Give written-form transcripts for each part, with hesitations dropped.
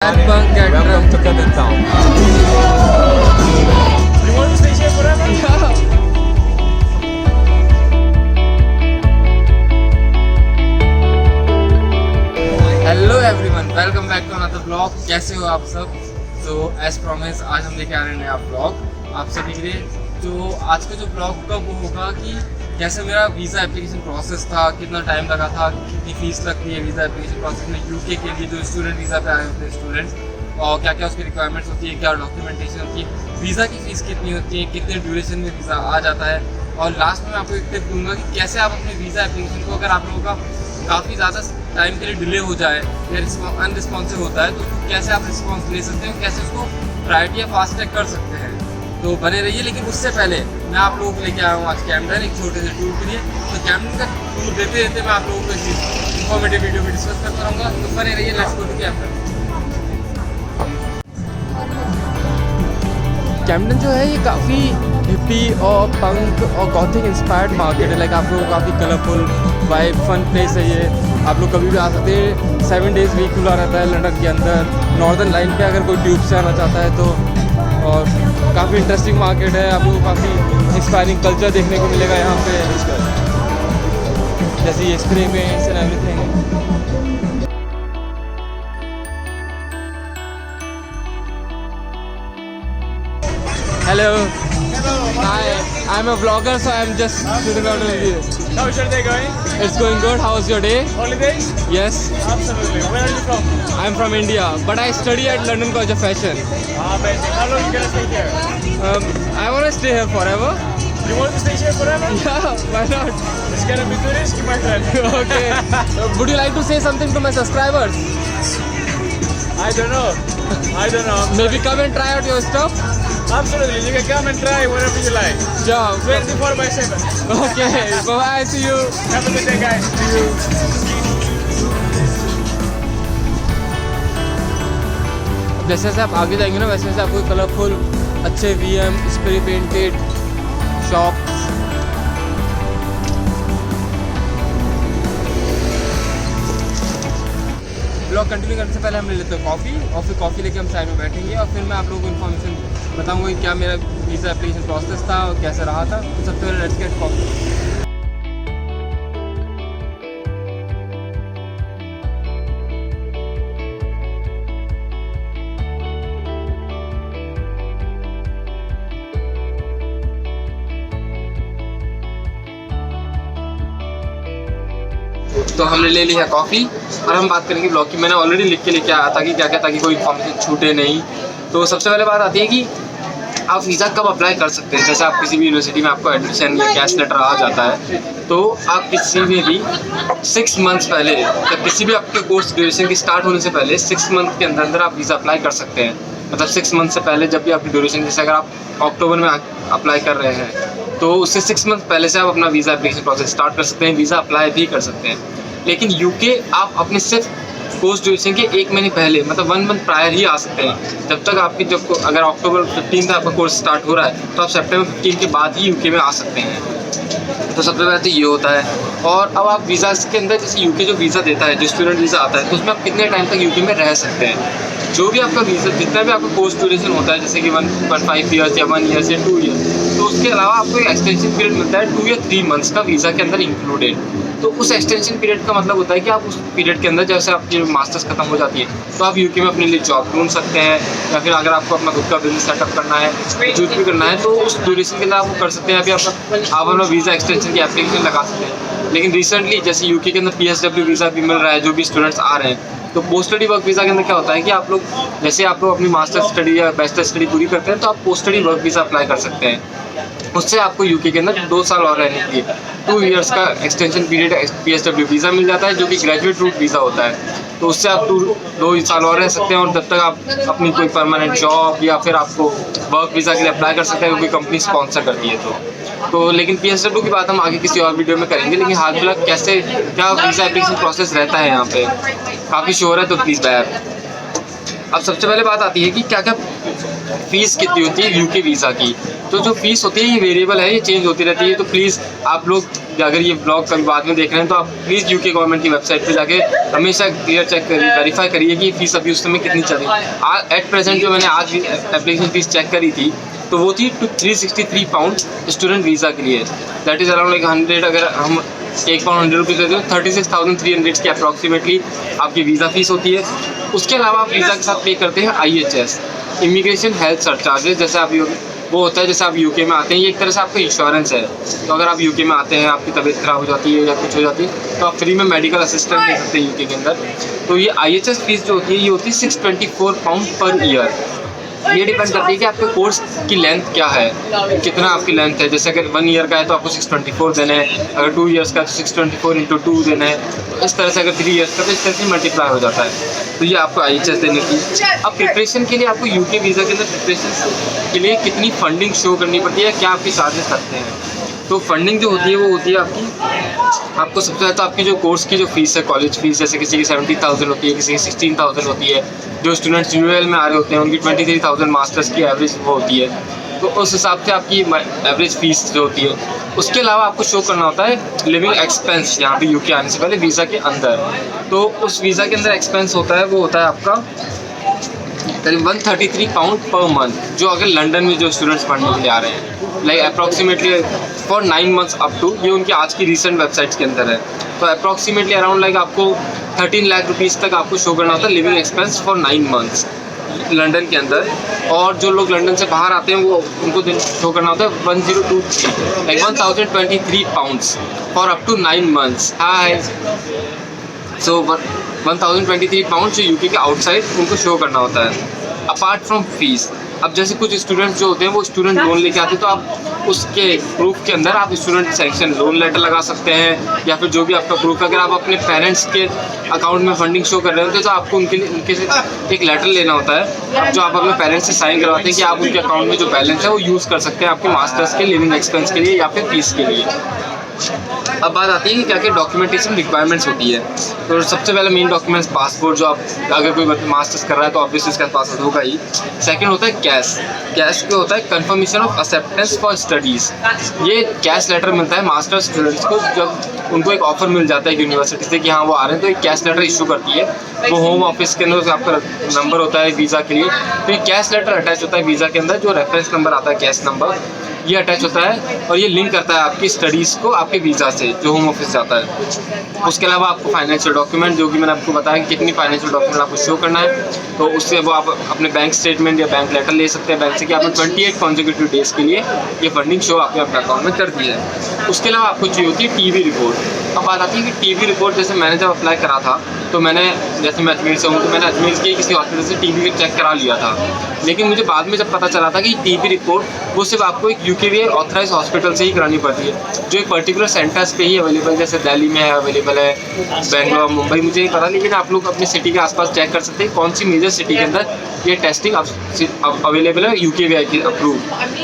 Welcome to Qatar town. You want to stay here forever? Hello everyone, welcome back to another blog. कैसे हो आप सब? तो as promise आज हम लेके आ रहे हैं नया ब्लॉग आप सभी के लिए। तो आज का जो ब्लॉग होगा वो होगा कि कैसे मेरा वीज़ा एप्लीकेशन प्रोसेस था, कितना टाइम लगा था, कितनी फ़ीस लगती है वीज़ा एप्लीकेशन प्रोसेस में यूके के लिए जो स्टूडेंट वीज़ा पे आए होते हैं स्टूडेंट्स, और क्या क्या उसकी रिक्वायरमेंट्स होती है, क्या डॉक्यूमेंटेशन होती है, वीज़ा की फ़ीस कितनी होती है, कितने ड्यूरेशन में वीज़ा आ जाता है। और लास्ट में मैं आपको एक टिप दूँगा कि कैसे आप अपने वीज़ा एप्लीकेशन को, अगर आप लोगों का काफ़ी ज़्यादा टाइम के लिए डिले हो जाए या अनरिस्पॉन्सिव होता है, तो कैसे आप रिस्पॉन्स ले सकते हैं, कैसे उसको प्रायोरिटी या फास्ट ट्रैक कर सकते हैं। तो बने रहिए। लेकिन उससे पहले मैं आप लोगों को लेके आया हूँ आज कैमरन एक छोटे से टूर के लिए। तो कैमरन का टूर देते देते मैं आप लोगों को इस इन्फॉर्मेटिव वीडियो में डिस्कस करता रहूँगा। तो बने रहिए। Let's go to Camden. Camden जो है ये काफ़ी हिप्पी और पंक और गॉथिक इंस्पायर्ड मार्केट है। लाइक आप लोगों को काफ़ी कलरफुल वाइब फन प्लेस है ये। आप लोग कभी भी आ सकते हैं। 7 डेज़ वीक खुला रहता है लंदन के अंदर। नॉर्दर्न लाइन पे अगर कोई ट्यूब से आना चाहता है तो, और काफ़ी इंटरेस्टिंग मार्केट है। आप लोगों को काफ़ी इंस्पायरिंग कल्चर देखने को मिलेगा यहाँ पे, जैसे ये spray paints and everything. Hello. Hi. I'm a vlogger, so I'm just shooting out a video. How's your day going? It's going good. How's your day? Holidays? Yes. Absolutely. Where are you from? I'm from India, but I study at London College of Fashion. Amazing. How long are you gonna stay here? I want to stay here forever. You want to stay here forever? Yeah, why not? It's gonna be too risky, my friend. Okay. Would you like to say something to my subscribers? I don't know. Maybe come and try out your stuff. Absolutely. You can come and try whatever you like. Yeah. 24/7. Okay. Bye. See you. Have a good day, guys. See you. जैसे जैसे आप आगे जाएंगे ना, वैसे वैसे आपको colourful अच्छे VM spray painted shop. Blog continue करने से पहले हम ले लेते हैं कॉफ़ी, और फिर कॉफ़ी लेके हम साइड में बैठेंगे, और फिर मैं आप लोगों को इन्फॉर्मेशन बताऊंगा कि क्या मेरा वीज़ा एप्लीकेशन प्रोसेस था और कैसे रहा था। तो सबसे पहले लेट्स गेट कॉफ़ी। तो हमने ले लिया कॉफ़ी, और हम बात करेंगे ब्लॉग की। मैंने ऑलरेडी लिख के लेके आया था कि क्या क्या, ताकि कोई इन्फॉर्मेशन छूटे नहीं। तो सबसे पहले बात आती है कि आप वीज़ा कब अप्लाई कर सकते हैं। जैसे आप किसी भी यूनिवर्सिटी में आपको एडमिशन या कैश लेटर आ जाता है, तो आप किसी में भी 6 मंथ्स पहले या किसी भी आपके कोर्स ड्यूरेशन की स्टार्ट होने से पहले 6 मंथ के अंदर अंदर आप वीज़ा अप्लाई कर सकते हैं। मतलब 6 मंथ से पहले जब भी आपकी ड्यूरेशन, जैसे अगर आप अक्टूबर में अप्लाई कर रहे हैं तो उससे 6 मंथ पहले से आप अपना वीज़ा एप्लीकेशन प्रोसेस स्टार्ट कर सकते हैं, वीज़ा अप्लाई भी कर सकते हैं। लेकिन यूके आप अपने सिर्फ कोर्स ड्यूरेशन के 1 महीने पहले, मतलब 1 मंथ प्रायर ही आ सकते हैं। जब तक आपकी, जब अगर अक्टूबर 15 से आपका कोर्स स्टार्ट हो रहा है तो आप सितंबर 15 के बाद ही यूके में आ सकते हैं। तो सबसे पहले तो ये होता है। और अब आप वीज़ा के अंदर, जैसे यूके जो वीज़ा देता है, जो स्टूडेंट वीज़ा आता है, तो उसमें आप कितने टाइम तक यूके में रह सकते हैं। जो भी आपका वीज़ा, जितना भी आपका कोर्स ड्यूरेशन होता है, जैसे कि 1.5 ईयर्स या 1 ईयर्स या 2 ईयर्स, तो उसके अलावा आपको एक एक्सटेंशन पीरियड मिलता है 2 या 3 मंथ्स का वीज़ा के अंदर इंक्लूडेड। तो उस एक्सटेंशन पीरियड का मतलब होता है कि आप उस पीरियड के अंदर, जैसे आपकी मास्टर्स खत्म हो जाती है, तो आप यूके में अपने लिए जॉब ढूंढ सकते हैं, या फिर अगर आपको अपना खुद का बिजनेस सेटअप करना है, जो भी करना है, तो उस ड्यूरेशन के अंदर आप वो कर सकते हैं। अभी आप अपना वीज़ा एक्सटेंशन की एप्लीकेशन लगा सकते हैं। लेकिन रिसेंटली जैसे यूके के अंदर PSW वीज़ा भी मिल रहा है जो भी स्टूडेंट्स आ रहे हैं। तो पोस्ट स्टडी वर्क वीज़ा के अंदर क्या होता है कि आप लोग, जैसे आप लोग अपनी मास्टर स्टडी या बैचलर स्टडी पूरी करते हैं, तो आप post study work visa apply कर सकते हैं। उससे आपको यूके के अंदर 2 साल और रहने के लिए 2 ईयर्स का एक्सटेंशन पीरियड PSW वीज़ा मिल जाता है, जो कि ग्रेजुएट रूट वीज़ा होता है। तो उससे आप 2 साल और रह सकते हैं, और जब तक आप अपनी कोई परमानेंट जॉब या फिर आपको वर्क वीज़ा के लिए अप्लाई कर सकते हैं, क्योंकि कंपनी स्पॉन्सर करती है। तो लेकिन PSW की बात हम आगे किसी और वीडियो में करेंगे। लेकिन हाल फिलहाल कैसे क्या वीज़ा एप्लीकेशन प्रोसेस रहता है यहाँ पे, काफ़ी श्योर है तो प्लीज़ बैक। अब सबसे पहले बात आती है कि क्या क्या फीस कितनी होती है यूके वीज़ा की। तो जो फीस होती है ये वेरिएबल है, ये चेंज होती रहती है। तो प्लीज़ आप लोग अगर ये ब्लॉग कभी बाद में देख रहे हैं तो आप प्लीज़ यूके गवर्नमेंट की वेबसाइट पे जाके हमेशा क्लियर चेक करिए, वेरीफाई करिए कि फीस अभी उस समय कितनी चल रही है। एट प्रेजेंट जो मैंने आज एप्लीकेशन फीस चेक करी थी तो वो थी 363 पाउंड स्टूडेंट वीज़ा के लिए। दैट इज़ अराउंड लाइक 100, अगर हम £1 100 देते हो 36,300 की अप्रॉक्सीमेटली आपकी वीज़ा फीस होती है। उसके अलावा आप वीज़ा के साथ पे करते हैं IHS, इमिग्रेशन हेल्थ सरचार्जेस। जैसे आप वो होता है जैसे आप यूके में आते हैं, ये एक तरह से आपका इंश्योरेंस है। तो अगर आप यूके में आते हैं, आपकी तबीयत ख़राब हो जाती है या कुछ हो जाती है तो आप फ्री में मेडिकल असिस्टेंट ले सकते हैं यूके के अंदर। तो ये IHS फीस जो होती है ये होती है 624 पाउंड पर ईयर। ये डिपेंड करती है कि आपके कोर्स की लेंथ क्या है, कितना आपकी लेंथ है। जैसे अगर 1 ईयर का है तो आपको 624 देना है, अगर 2 ईयर्स का तो 624 × 2 देना है। तो इस तरह से अगर 3 ईयर्स का तो इस तरह से मल्टीप्लाई हो जाता है। तो ये आपको IHS देने की। अब प्रिपरेशन के लिए आपको यूके वीज़ा के अंदर प्रिपरेशन के लिए कितनी फंडिंग शो करनी पड़ती है, क्या आपके चार्जेस लगते हैं। तो फंडिंग जो होती है वो होती है आपको सबसे ज़्यादा तो आपकी जो कोर्स की जो फीस है, कॉलेज फीस, जैसे किसी की 70,000 होती है, किसी की 16,000 होती है। जो स्टूडेंट्स UAL में आ रहे होते हैं उनकी 23,000 मास्टर्स की एवरेज वो होती है। तो उस हिसाब से आपकी एवरेज फीस जो होती है। उसके अलावा आपको शो करना होता है लिविंग एक्सपेंस यहाँ पे यूके आने से पहले वीज़ा के अंदर। तो उस वीज़ा के अंदर एक्सपेंस होता है वो होता है आपका करीब 133 पाउंड पर मंथ, जो अगर लंदन में जो स्टूडेंट्स पढ़ने के लिए आ रहे हैं, like approximately for 9 months up to, ये उनकी आज की रिसेंट वेबसाइट्स के अंदर है। तो अप्रॉक्सीमेटली अराउंड लाइक आपको 13 लाख रुपीज़ तक आपको शो करना होता है living expense for 9 months London के अंदर। और जो लोग लंदन से बाहर आते हैं वो उनको शो करना होता है 1023 like 1023 pounds for up to 9 months. Hi so 1023 pound जो यूके के आउटसाइड उनको शो करना होता है अपार्ट फ्रॉम फीस। अब जैसे कुछ स्टूडेंट्स जो होते हैं वो स्टूडेंट लोन लेके आते हैं, तो आप उसके प्रूफ के अंदर आप स्टूडेंट सेक्शन लोन लेटर लगा सकते हैं, या फिर जो भी आपका प्रूफ। अगर आप अपने पेरेंट्स के अकाउंट में फंडिंग शो कर रहे होते हैं तो आपको उनके से एक लेटर लेना होता है जो आप अपने पेरेंट्स से साइन करवाते हैं कि आप उनके अकाउंट में जो बैलेंस है वो यूज़ कर सकते हैं आपके मास्टर्स के लिविंग एक्सपेंस के लिए या फिर फीस के लिए। अब बात आती है कि क्या क्या डॉक्यूमेंटेशन रिक्वायरमेंट्स होती है। तो सबसे पहले मेन डॉक्यूमेंट्स पासपोर्ट, जो आप अगर कोई मास्टर्स कर रहा है तो ऑब्वियसली इसका पासपोर्ट होगा ही। सेकंड होता है कैश क्या होता है confirmation of acceptance for studies. ये कैश लेटर मिलता है मास्टर्स स्टूडेंट्स को जब उनको एक ऑफर मिल जाता है यूनिवर्सिटी से कि हाँ वो आ रहे हैं, तो एक कैश लेटर इशू करती है वो होम ऑफिस के अंदर। आपका नंबर होता है वीज़ा के लिए, तो ये कैश लेटर अटैच होता है वीज़ा के अंदर। जो रेफरेंस नंबर आता है कैश नंबर ये अटैच होता है और ये लिंक करता है आपकी स्टडीज़ को आपके वीज़ा से जो होम ऑफिस जाता है। उसके अलावा आपको फाइनेंशियल डॉक्यूमेंट, जो कि मैंने आपको बताया कि कितनी फाइनेंशियल डॉक्यूमेंट आपको शो करना है, तो उससे वो आप अपने बैंक स्टेटमेंट या बैंक लेटर ले सकते हैं बैंक से कि आपने 28 कॉन्जिक्यूटिव डेज़ के लिए ये फंडिंग शो आपने अपने अकाउंट में कर दी है। उसके अलावा आपको चाहिए होती है TV रिपोर्ट। अब बात आती है कि TV रिपोर्ट, जैसे मैंने जब अप्लाई करा था तो मैंने, जैसे मैं अजमेर से हूँ तो मैंने अजमेर के किसी हॉस्पिटल से TV चेक करा लिया था। लेकिन मुझे बाद में जब पता चला था कि TV रिपोर्ट वो सिर्फ आपको एक UKVA ऑथराइज हॉस्पिटल से ही करानी पड़ती है, जो एक पर्टिकुलर सेंटर्स पे ही अवेलेबल, जैसे दिल्ली में है अवेलेबल है, बेंगलोर मुंबई मुझे नहीं पता। लेकिन आप लोग अपने सिटी के आसपास चेक कर सकते हैं कौन सी मेजर सिटी के अंदर ये टेस्टिंग अवेलेबल है UKVA की अप्रूव,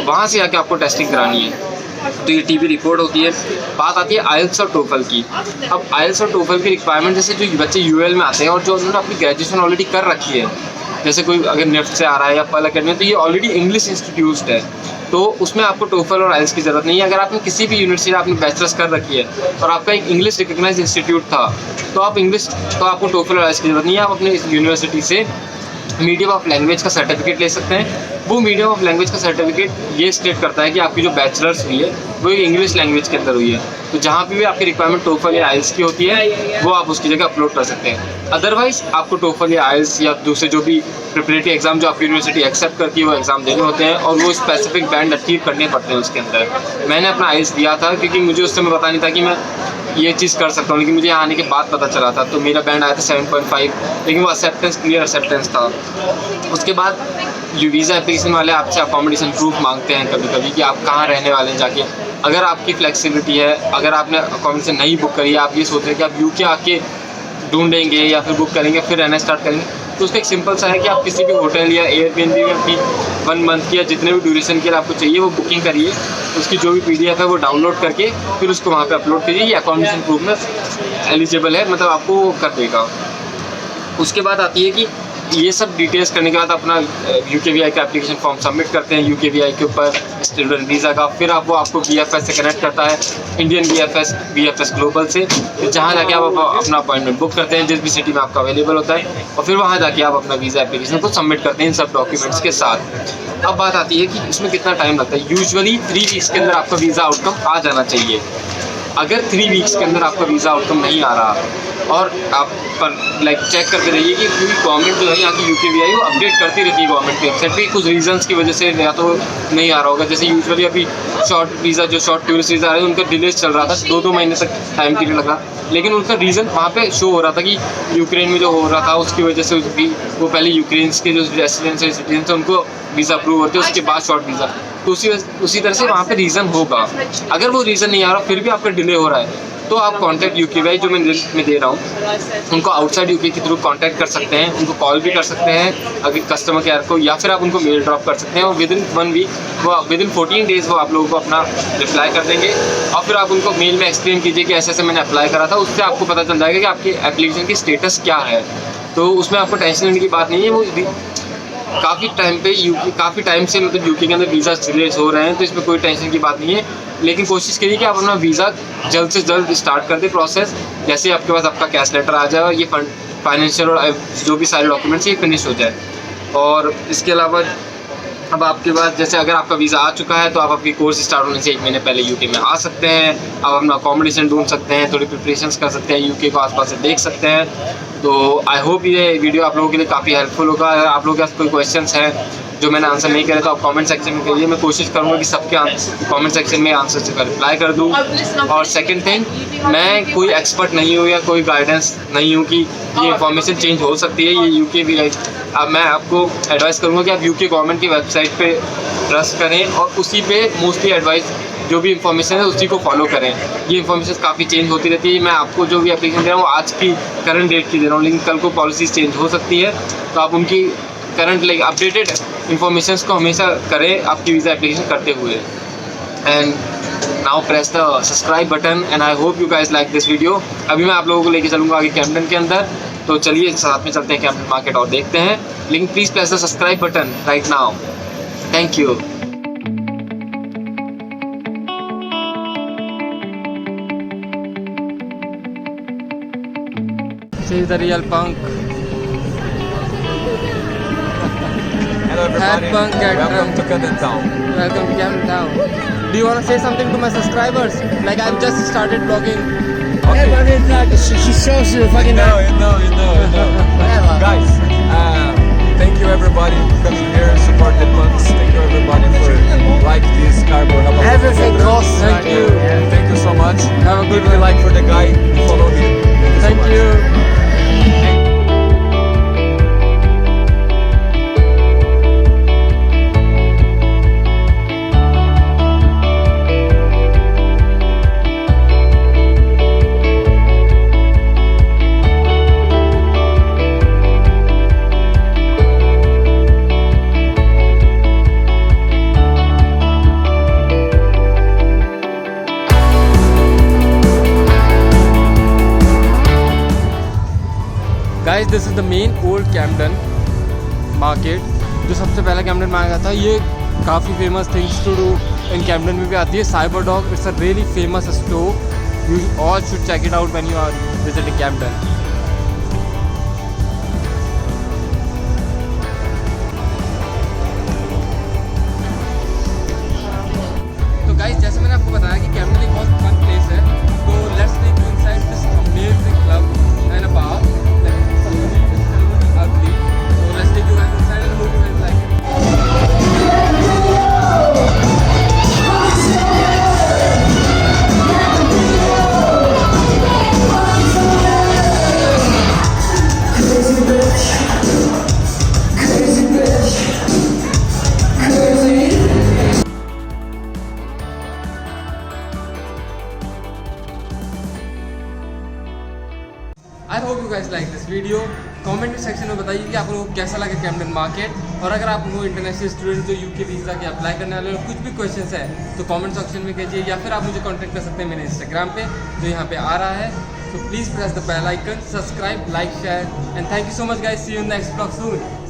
वहाँ से आके आपको टेस्टिंग करानी है। तो ये TV रिपोर्ट होती है। बात आती है IELTS और TOEFL की। अब IELTS और TOEFL की रिक्वायरमेंट, जैसे जो बच्चे UAL में आते हैं और जो उन्होंने अपनी ग्रेजुएशन ऑलरेडी कर रखी है, जैसे कोई अगर निफ्ट से आ रहा है या पर्ल अकेडमी, तो ये ऑलरेडी इंग्लिश इंस्टीट्यूट है, तो उसमें आपको TOEFL और IELTS की ज़रूरत नहीं है। अगर आपने किसी भी यूनिवर्सिटी में आपने बैचलर्स कर रखी है और आपका एक इंग्लिश रिकग्नाइज इंस्टीट्यूट था तो आपको TOEFL और IELTS की ज़रूरत नहीं है। आप अपने इस यूनिवर्सिटी से मीडियम ऑफ लैंग्वेज का सर्टिफिकेट ले सकते हैं। वो मीडियम ऑफ लैंग्वेज का सर्टिफिकेट ये स्टेट करता है कि आपकी जो बैचलर्स हुई है वो इंग्लिश लैंग्वेज के अंदर हुई है। तो जहाँ भी आपकी रिक्वायरमेंट TOEFL या IELTS की होती है वो आप उसकी जगह अपलोड कर सकते हैं। अदरवाइज आपको TOEFL या IELTS या दूसरे जो भी प्रिपरेटरी एग्जाम जो आपकी यूनिवर्सिटी एक्सेप्ट करती है वो एग्ज़ाम देने होते हैं और वो स्पेसिफिक बैंड अचीव करने पड़ते हैं उसके अंदर। मैंने अपना IELTS दिया था क्योंकि मुझे उस समय पता नहीं था कि मैं ये चीज़ कर सकता हूँ, लेकिन मुझे यहाँ आने के बाद पता चला था। तो मेरा बैंड आया था 7.5, लेकिन वो क्लियर एक्सेप्टेंस था। उसके बाद जो वीज़ा एप्लीकेशन वाले आपसे अकोमोडेशन प्रूफ मांगते हैं कभी कभी कि आप कहाँ रहने वाले हैं जाके। अगर आपकी फ्लेक्सिबिलिटी है, अगर आपने अकोमोडेशन नहीं बुक करी है, आप ये सोच रहे हैं कि आप UK आके ढूंढेंगे या फिर बुक करेंगे फिर रहना स्टार्ट करेंगे, तो उसका एक सिंपल सा है कि आप किसी भी होटल या एयरबीएनबी में अपनी 1 मंथ की या जितने भी ड्यूरेशन के लिए आपको चाहिए वो बुकिंग करिए। उसकी जो भी PDF है वो डाउनलोड करके फिर उसको वहाँ पे अपलोड करिए। ये अकोमोडेशन प्रूफ में एलिजिबल है, मतलब आपको वो कर देगा। उसके बाद आती है कि ये सब डिटेल्स करने के बाद अपना UKVI का एप्लीकेशन फॉर्म सबमिट करते हैं UKVI के ऊपर स्टूडेंट वीज़ा का। फिर वो आपको BFS से कनेक्ट करता है, इंडियन BFS ग्लोबल से, जहाँ जाके आप अपना अपॉइंटमेंट बुक करते हैं जिस भी सिटी में आपका अवेलेबल होता है, और फिर वहाँ जाके आप अपना वीज़ा एप्लीकेशन को सबमिट करते हैं इन सब डॉक्यूमेंट्स के साथ। अब बात आती है कि इसमें कितना टाइम लगता है। यूजुअली 3 वीक्स के अंदर आपका वीज़ा आउटकम आ जाना चाहिए। अगर 3 वीक्स के अंदर आपका वीज़ा आउटकम नहीं आ रहा और आप पर चेक करते रहिए कि क्योंकि गवर्नमेंट जो है यहाँ की UKVI वो अपडेट करती रहती है गवर्नमेंट की वेबसाइट पे, कुछ रीजंस की वजह से या तो नहीं आ रहा होगा। जैसे यूजुअली अभी शॉर्ट टूरिस्ट वीज़ा आ रहे हैं, उनका डिलेज चल रहा था, 2 महीने तक टाइम पीरियड लगा, लेकिन उनका रीज़न वहाँ पे शो हो रहा था कि यूक्रेन में जो हो रहा था उसकी वजह से वो पहले यूक्रेन के जो रेसिडेंट्स है सिटीजन थे उनको वीज़ा अप्रूव होते हैं, उसके बाद शॉर्ट वीज़ा, तो उसी तरह से वहाँ पे रीज़न होगा। अगर वो रीज़न नहीं आ रहा फिर भी आपका डिले हो रहा है तो आप कॉन्टैक्ट UKVI जो मैं लिस्ट में दे रहा हूँ उनको आउटसाइड UK के थ्रू कॉन्टैक्ट कर सकते हैं, उनको कॉल भी कर सकते हैं अगर कस्टमर केयर को, या फिर आप उनको मेल ड्रॉप कर सकते हैं और विदिन 1 वीक वो विदिन 14 डेज़ वो आप लोगों को अपना रिप्लाई कर देंगे। और फिर आप उनको मेल में एक्सप्लेन कीजिए कि ऐसे मैंने अप्लाई करा था, उससे आपको पता चल जाएगा कि आपकी एप्लीकेशन की स्टेटस क्या है। तो उसमें आपको टेंशन लेने की बात नहीं है। वो काफ़ी टाइम से मतलब UK के अंदर वीज़ा डिलेज हो रहे हैं, तो इसमें कोई टेंशन की बात नहीं है। लेकिन कोशिश करिए कि आप अपना वीज़ा जल्द से जल्द स्टार्ट कर दें प्रोसेस, जैसे आपके पास आपका कैश लेटर आ जाए और ये फाइनेंशियल और जो भी सारे डॉक्यूमेंट्स ये फिनिश हो जाए। और इसके अलावा अब आपके पास जैसे अगर आपका वीज़ा आ चुका है तो आप आपकी कोर्स स्टार्ट होने से 1 महीने पहले UK में आ सकते हैं, आप अपना अकोमोडेशन ढूंढ सकते हैं, थोड़ी प्रिपरेशंस कर सकते हैं, UK को आसपास से देख सकते हैं। तो आई होप ये वीडियो आप लोगों के लिए काफ़ी हेल्पफुल होगा। अगर आप लोगों के पास कोई क्वेश्चंस हैं जो मैंने आंसर नहीं करे तो आप कमेंट सेक्शन में करिए, मैं कोशिश करूँगा कि सबके कमेंट सेक्शन में आंसर से रिप्लाई कर दूँ। और सेकंड थिंग, मैं कोई एक्सपर्ट नहीं हूँ या कोई गाइडेंस नहीं हूँ कि ये इन्फॉर्मेशन चेंज हो सकती है, ये UKVI। अब मैं आपको एडवाइस करूँगा कि आप UK गवर्नमेंट की वेबसाइट पे ट्रस्ट करें और उसी पे मोस्टली एडवाइस जो भी इन्फॉर्मेशन है उसी को फॉलो करें। ये इन्फॉर्मेशन काफ़ी चेंज होती रहती है। मैं आपको जो भी एप्लीकेशन दे रहा हूँ आज की करंट डेट की दे रहा हूँ, लेकिन कल को पॉलिसीज चेंज हो सकती है, तो आप उनकी करंट अपडेटेड इन्फॉर्मेशन को हमेशा करें आपकी वीज़ा एप्लीकेशन करते हुए। And now press the subscribe button and I hope you guys like this video. अभी मैं आप लोगों को लेके चलूँगा आगे कैम्पटन के अंदर, तो चलिए साथ में चलते हैं कैम्पटन मार्केट और देखते हैं। लेकिन please press the subscribe button right now. Thank you. See the real punk. Hello everybody, Punk at welcome to Camden Town. Welcome to Camden Town. Do you want to say something to my subscribers? Like I've just started vlogging. Okay. but it's like she shows you fucking You know. Guys, thank you everybody for coming here and support the punks. Thank you everybody for like this cardboard. everything costs. Thank you. Thank you so much. Have a good Give me a one. like for the guy. Follow him. Thank so you. much. Guys this is the main old Camden market, जो सबसे पहला Camden market था। ये काफ़ी famous things to do in Camden में भी आती है। Cyber dog, it's a really famous store, you all should check it out when you are visiting Camden. तो गाइस जैसे मैंने आपको बताया कि कैम्पटन एक बहुत फन प्लेस है, तो let's take you inside this amazing club and a bar. So let's take you guys inside and hope you guys like it. I hope you guys like this video. Comment section में बताइए कि आप लोगों को कैसा लगा Kempton market. और अगर आप लोग इंटरनेशनल स्टूडेंट जो UK वीज़ा के अप्लाई करने वाले हो, कुछ भी क्वेश्चंस है तो कमेंट सेक्शन में कीजिए, या फिर आप मुझे कांटेक्ट कर सकते हैं मेरे इंस्टाग्राम पे जो यहाँ पे आ रहा है। So please press the bell icon, subscribe, like, share, and thank you so much guys. See you in the next vlog soon.